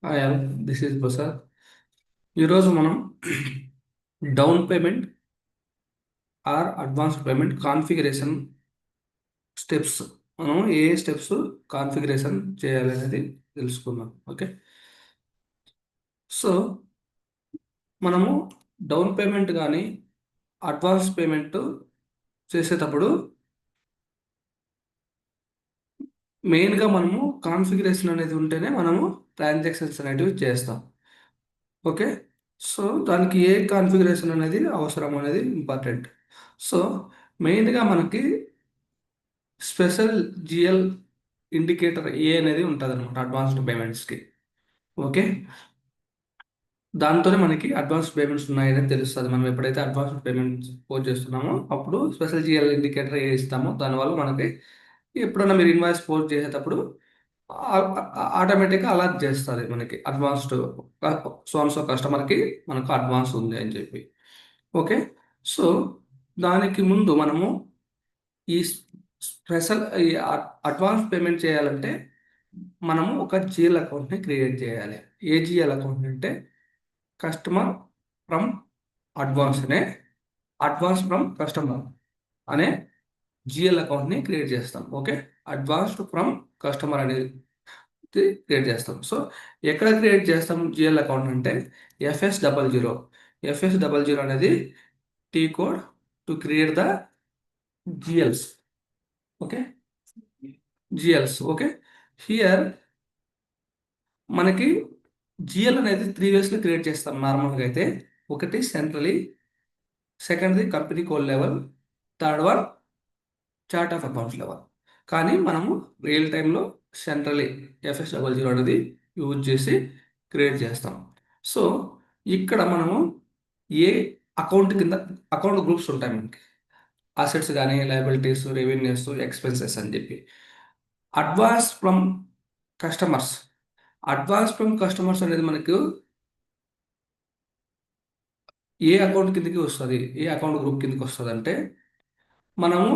Hi all, this is Prasad. ఈరోజు మనం down payment are advance payment configuration steps, మనం ఏ steps configuration చేయాలి అనేది తెలుసుకుందాం. ఓకే, సో మనము డౌన్ పేమెంట్ కానీ అడ్వాన్స్ పేమెంట్ చేసేటప్పుడు మెయిన్గా మనము కాన్ఫిగరేషన్ అనేది ఉంటేనే మనము ట్రాన్సాక్షన్స్ అనేటివి చేస్తాం. ఓకే, సో దానికి ఏ కాన్ఫిగరేషన్ అనేది అవసరం అనేది ఇంపార్టెంట్. సో మెయిన్గా మనకి స్పెషల్ జిఎల్ ఇండికేటర్ ఏ అనేది ఉంటుంది అనమాట అడ్వాన్స్డ్ పేమెంట్స్కి. ఓకే, దాంతోనే మనకి అడ్వాన్స్ పేమెంట్స్ ఉన్నాయని తెలుస్తుంది. మనం ఎప్పుడైతే అడ్వాన్స్ పేమెంట్స్ పోస్ట్ చేస్తున్నామో అప్పుడు స్పెషల్ జిఎల్ ఇండికేటర్ ఏ ఇస్తామో దానివల్ల మనకి ఎప్పుడైనా మీరు ఇన్వాయిస్ పోస్ట్ చేసేటప్పుడు ఆటోమేటిక్గా అలర్ట్ చేస్తుంది మనకి అడ్వాన్స్డ్ సో కస్టమర్కి మనకు అడ్వాన్స్ ఉంది అని చెప్పి. ఓకే, సో దానికి ముందు మనము ఈ స్పెషల్ ఈ అడ్వాన్స్ పేమెంట్ చేయాలంటే మనము ఒక జిఎల్ అకౌంట్ని క్రియేట్ చేయాలి. ఏ జిఎల్ అకౌంట్ అంటే కస్టమర్ ఫ్రమ్ అడ్వాన్స్ అనే అడ్వాన్స్ ఫ్రమ్ కస్టమర్ అనే జిఎల్ అకౌంట్ని క్రియేట్ చేస్తాం. ఓకే, అడ్వాన్స్డ్ ఫ్రమ్ కస్టమర్ అనేది క్రియేట్ చేస్తాం. సో ఎక్కడ క్రియేట్ చేస్తాం జిఎల్ అకౌంట్ అంటే FS00. FS00 అనేది T code to create the GLs. Okay, GLs. Okay, here మనకి జిఎల్ అనేది 3 వేస్లో క్రియేట్ చేస్తాం నార్మల్గా అయితే. ఒకటి సెంట్రలీ, సెకండ్ది company code level, third one chart of accounts level. కానీ మనము రియల్ టైంలో సెంట్రలీ FS00 అనేది యూజ్ చేసి క్రియేట్ చేస్తాం. సో ఇక్కడ మనము ఏ అకౌంట్ కింద అకౌంట్ గ్రూప్స్ ఉంటాయి మనకి, అసెట్స్ కానీ లయబిలిటీస్, రెవెన్యూస్, ఎక్స్పెన్సెస్ అని చెప్పి. Advance from customers, advance from customers అనేది మనకు ఏ అకౌంట్ కిందకి వస్తుంది, ఏ అకౌంట్ గ్రూప్ కిందకి వస్తుంది అంటే మనము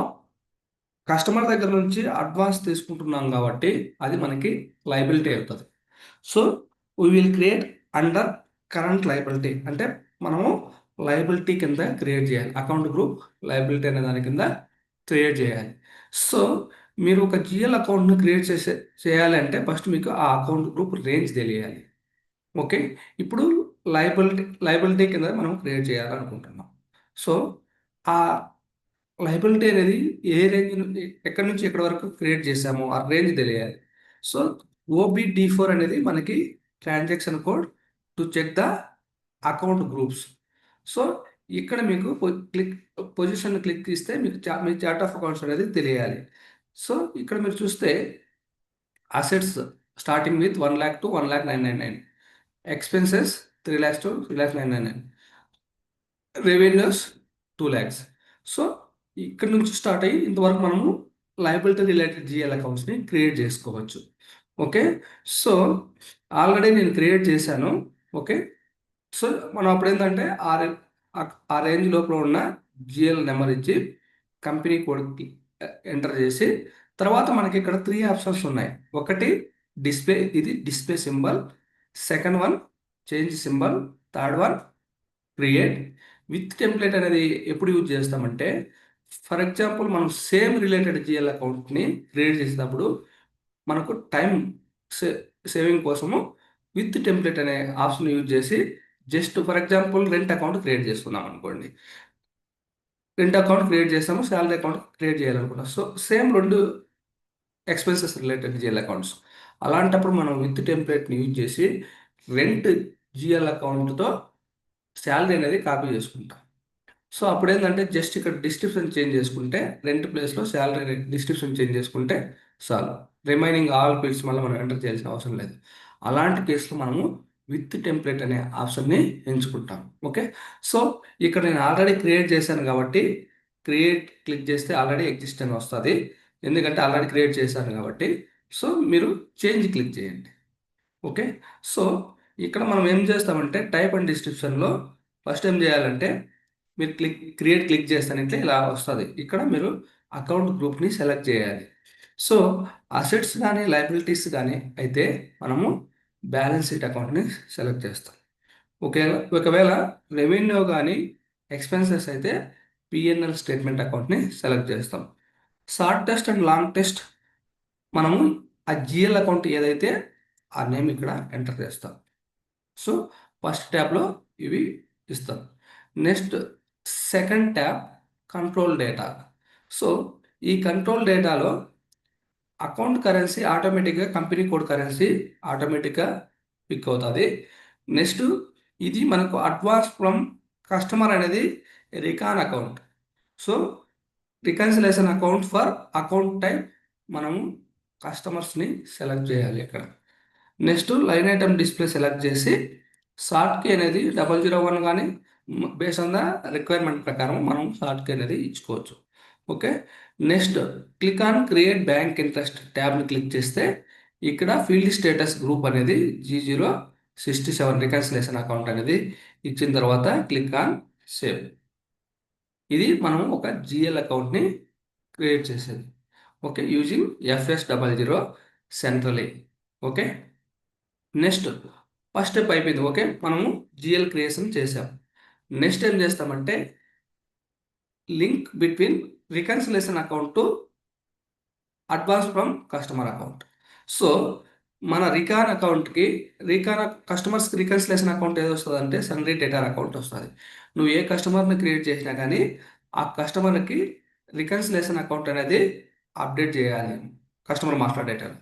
కస్టమర్ దగ్గర నుంచి అడ్వాన్స్ తీసుకుంటున్నాం కాబట్టి అది మనకి లయబిలిటీ అవుతుంది. So we will create under current liability, అంటే మనము లయబిలిటీ కింద క్రియేట్ చేయాలి. అకౌంట్ గ్రూప్ లయబిలిటీ అనే దాని కింద క్రియేట్ చేయాలి. సో మీరు ఒక జిఎల్ అకౌంట్ను క్రియేట్ చేయాలి అంటే ఫస్ట్ మీకు ఆ అకౌంట్ గ్రూప్ రేంజ్ తెలియాలి. ఓకే, ఇప్పుడు లయబిలిటీ కింద మనం క్రియేట్ చేయాలనుకుంటున్నాం. సో ఆ లయబిలిటీ అనేది ఏ రేంజ్ నుండి ఎక్కడి నుంచి ఎక్కడి వరకు క్రియేట్ చేసామో ఆ రేంజ్ తెలియాలి. సో OBD4 అనేది మనకి transaction code to check the account groups. So ఇక్కడ మీకు పొజిషన్ క్లిక్ ఇస్తే మీకు మీ చార్ట్ ఆఫ్ అకౌంట్స్ అనేది తెలియాలి. సో ఇక్కడ మీరు చూస్తే assets starting with 1 lakh to 1,09,99, expenses 3 lakhs to 3,09,99, revenues 2 lakhs. So ఇక్కడ నుంచి స్టార్ట్ అయ్యి ఇంతవరకు మనము లయబిలిటీ రిలేటెడ్ జిఎల్ అకౌంట్స్ని క్రియేట్ చేసుకోవచ్చు. ఓకే, సో ఆల్రెడీ నేను క్రియేట్ చేశాను. ఓకే, సో మనం అప్పుడు ఏంటంటే ఆ రేంజ్ లోపల ఉన్న జిఎల్ నెంబర్ ఇచ్చి కంపెనీ కోడ్ ఎంటర్ చేసి తర్వాత మనకి ఇక్కడ 3 ఆప్షన్స్ ఉన్నాయి. ఒకటి డిస్ప్లే, ఇది display symbol. Second one change symbol. Third one create with template అనేది ఎప్పుడు యూజ్ చేస్తామంటే ఫర్ ఎగ్జాంపుల్ మనం సేమ్ రిలేటెడ్ జిఎల్ అకౌంట్ని క్రియేట్ చేసేటప్పుడు మనకు టైం సేవింగ్ కోసము విత్ టెంప్లెట్ అనే ఆప్షన్ యూజ్ చేసి just for example rent account create చేసుకున్నాం అనుకోండి. రెంట్ అకౌంట్ క్రియేట్ చేస్తాము, శాలరీ అకౌంట్ క్రియేట్ చేయాలనుకున్నాం. సో సేమ్ రెండు ఎక్స్పెన్సెస్ రిలేటెడ్ జిఎల్ అకౌంట్స్. అలాంటప్పుడు మనం విత్ టెంప్లెట్ని యూజ్ చేసి రెంట్ జిఎల్ అకౌంట్తో శాలరీ అనేది కాపీ చేసుకుంటాం. సో అప్పుడు ఏంటంటే జస్ట్ ఇక్కడ డిస్క్రిప్షన్ చేంజ్ చేసుకుంటే రెంట్ ప్లేస్లో శాలరీ డిస్క్రిప్షన్ చేంజ్ చేసుకుంటే చాలు. రిమైనింగ్ ఆల్ ఫీల్డ్స్ మళ్ళీ మనం ఎంటర్ చేయాల్సిన అవసరం లేదు. అలాంటి కేసులో మనము విత్ టెంప్లెట్ అనే ఆప్షన్ని ఎంచుకుంటాం. ఓకే, సో ఇక్కడ నేను ఆల్రెడీ క్రియేట్ చేశాను కాబట్టి క్రియేట్ క్లిక్ చేస్తే ఆల్రెడీ ఎగ్జిస్ట్ అని వస్తుంది, ఎందుకంటే ఆల్రెడీ క్రియేట్ చేశాను కాబట్టి. సో మీరు చేంజ్ క్లిక్ చేయండి. ఓకే, సో ఇక్కడ మనం ఏం చేస్తామంటే టైప్ అండ్ డిస్క్రిప్షన్లో ఫస్ట్ ఏం చేయాలంటే మీరు క్రియేట్ క్లిక్ చేస్తానంటే ఇలా వస్తుంది. ఇక్కడ మీరు అకౌంట్ గ్రూప్ని సెలెక్ట్ చేయాలి. సో అసెట్స్ కానీ లయబిలిటీస్ కానీ అయితే మనము బ్యాలెన్స్ షీట్ అకౌంట్ని సెలెక్ట్ చేస్తాం. ఒకవేళ రెవెన్యూ కానీ ఎక్స్పెన్సెస్ అయితే పిఎన్ఎల్ స్టేట్మెంట్ అకౌంట్ని సెలెక్ట్ చేస్తాం. Short test and long test మనము ఆ జిఎల్ అకౌంట్ ఏదైతే ఆ నేమ్ ఇక్కడ ఎంటర్ చేస్తాం. సో ఫస్ట్ ట్యాబ్లో ఇవి ఇస్తాం. Next second tab control data. So ఈ కంట్రోల్ డేటాలో అకౌంట్ కరెన్సీ ఆటోమేటిక్గా కంపెనీ కోడ్ కరెన్సీ ఆటోమేటిక్గా పిక్ అవుతుంది. నెక్స్ట్ ఇది మనకు అడ్వాన్స్ ఫ్రమ్ కస్టమర్ అనేది recon account. So reconciliation account for account type మనము కస్టమర్స్ని సెలెక్ట్ చేయాలి ఇక్కడ. Next line item display select చేసి షార్ట్ కీ అనేది 001 కానీ బేస్ ఆన్ ద రిక్వైర్మెంట్ ప్రకారం మనం షార్ట్ కీ అనేది ఇచ్చుకోవచ్చు. Okay. Next click on create bank interest ట్యాబ్ని క్లిక్ చేస్తే ఇక్కడ ఫీల్డ్ స్టేటస్ గ్రూప్ అనేది G067 రికన్సిలేషన్ అకౌంట్ అనేది ఇచ్చిన తర్వాత క్లిక్ ఆన్ సేవ్. ఇది మనం ఒక జిఎల్ అకౌంట్ని క్రియేట్ చేసేది. Okay, using FS00 centrally. Okay, next first step అయిపోయింది. ఓకే, మనము జిఎల్ క్రియేషన్ చేసాం. నెక్స్ట్ ఏం చేస్తామంటే link between reconciliation account to advance from customer account. So మన రికాన్ అకౌంట్కి కస్టమర్స్కి రికన్సిలేషన్ అకౌంట్ ఏది వస్తుంది అంటే సన్రీ డేటార్ అకౌంట్ వస్తుంది. నువ్వు ఏ కస్టమర్ని క్రియేట్ చేసినా కానీ ఆ కస్టమర్కి రికన్సిలేషన్ అకౌంట్ అనేది అప్డేట్ చేయాలి కస్టమర్ మాస్టర్ డేటాలో.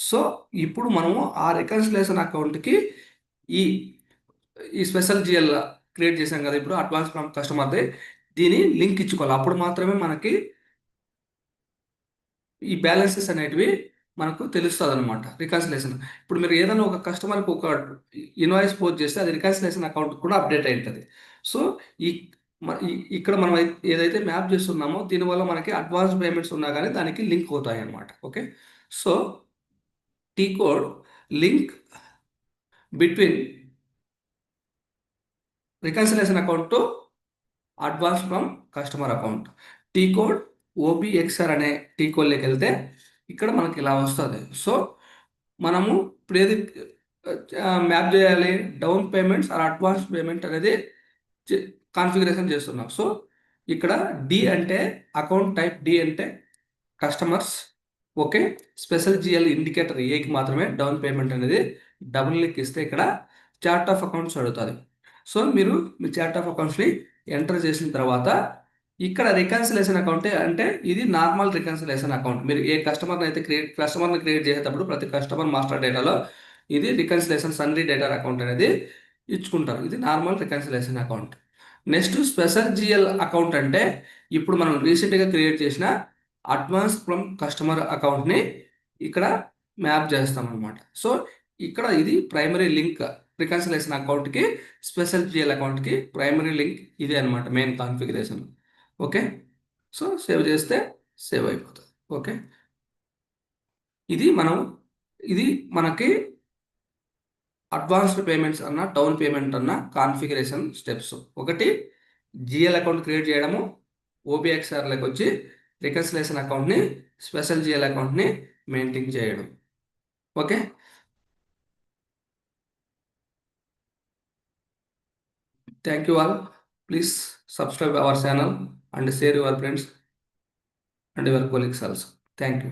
సో ఇప్పుడు మనము ఆ రికన్సిలేషన్ అకౌంట్కి ఈ ఈ స్పెషల్ జిఎల్ క్రియేట్ చేసాం కదా, ఇప్పుడు అడ్వాన్స్ ఫ్రమ్ కస్టమర్ది దీని లింక్ ఇచ్చుకోవాలి. అప్పుడు మాత్రమే మనకి ఈ బ్యాలెన్సెస్ అనేటివి మనకు తెలుస్తుంది అనమాట. రికన్సిలేషన్ ఇప్పుడు మీరు ఏదైనా ఒక కస్టమర్కి ఒక ఇన్వాయిస్ పోస్ట్ చేస్తే అది రికన్సిలేషన్ అకౌంట్ కూడా అప్డేట్ అవుతుంది. సో ఈ ఇక్కడ మనం ఏదైతే మ్యాప్ చేస్తున్నామో దీనివల్ల మనకి అడ్వాన్స్ పేమెంట్స్ ఉన్నా కానీ దానికి లింక్ అవుతాయి అన్నమాట. Okay, so T code link between reconciliation account to advance from customer account. T code OBXR అనే టీ కోడ్లోకి వెళ్తే ఇక్కడ మనకి ఇలా వస్తుంది. సో మనము ఇప్పుడు ఏది మ్యాప్ చేయాలి, down payments or advance payment అనేది కాన్ఫిగరేషన్ చేస్తున్నాం. సో ఇక్కడ డి అంటే అకౌంట్ టైప్, డి అంటే customers. Okay, special GL indicator ఏకి మాత్రమే డౌన్ పేమెంట్ అనేది డబుల్ క్లిక్ ఇస్తే ఇక్కడ చార్ట్ ఆఫ్ అకౌంట్స్ అడుగుతుంది. సో మీరు మీ చార్ట్ ఆఫ్ అకౌంట్స్ని ఎంటర్ చేసిన తర్వాత ఇక్కడ రికన్సిలేషన్ అకౌంట్ అంటే ఇది నార్మల్ రికన్సిలేషన్ అకౌంట్. మీరు ఏ కస్టమర్ని క్రియేట్ చేసేటప్పుడు ప్రతి కస్టమర్ మాస్టర్ డేటాలో ఇది రికన్సిలేషన్ సన్రీ డేటా అకౌంట్ అనేది ఇచ్చుకుంటారు. ఇది normal reconciliation account. Next special GL account అంటే ఇప్పుడు మనం రీసెంట్గా క్రియేట్ చేసిన అడ్వాన్స్ ఫ్రమ్ కస్టమర్ అకౌంట్ని ఇక్కడ మ్యాప్ చేస్తాం అనమాట. సో ఇక్కడ ఇది ప్రైమరీ లింక్ రికన్సిలేషన్ అకౌంట్కి స్పెషల్ జిఎల్ అకౌంట్కి ప్రైమరీ లింక్ ఇదే అనమాట main configuration. Okay, so save చేస్తే సేవ్ అయిపోతుంది. ఓకే, ఇది మనకి అడ్వాన్స్డ్ పేమెంట్స్ అన్న డౌన్ పేమెంట్ అన్న కాన్ఫిగరేషన్ స్టెప్స్. ఒకటి జిఎల్ అకౌంట్ క్రియేట్ చేయడము, OBXRలోకి వచ్చి రికన్సిలేషన్ అకౌంట్ని స్పెషల్ జిఎల్ అకౌంట్ని మెయింటైన్ చేయడం. Okay, thank you all. Please subscribe our channel and share your friends and your colleagues also. Thank you.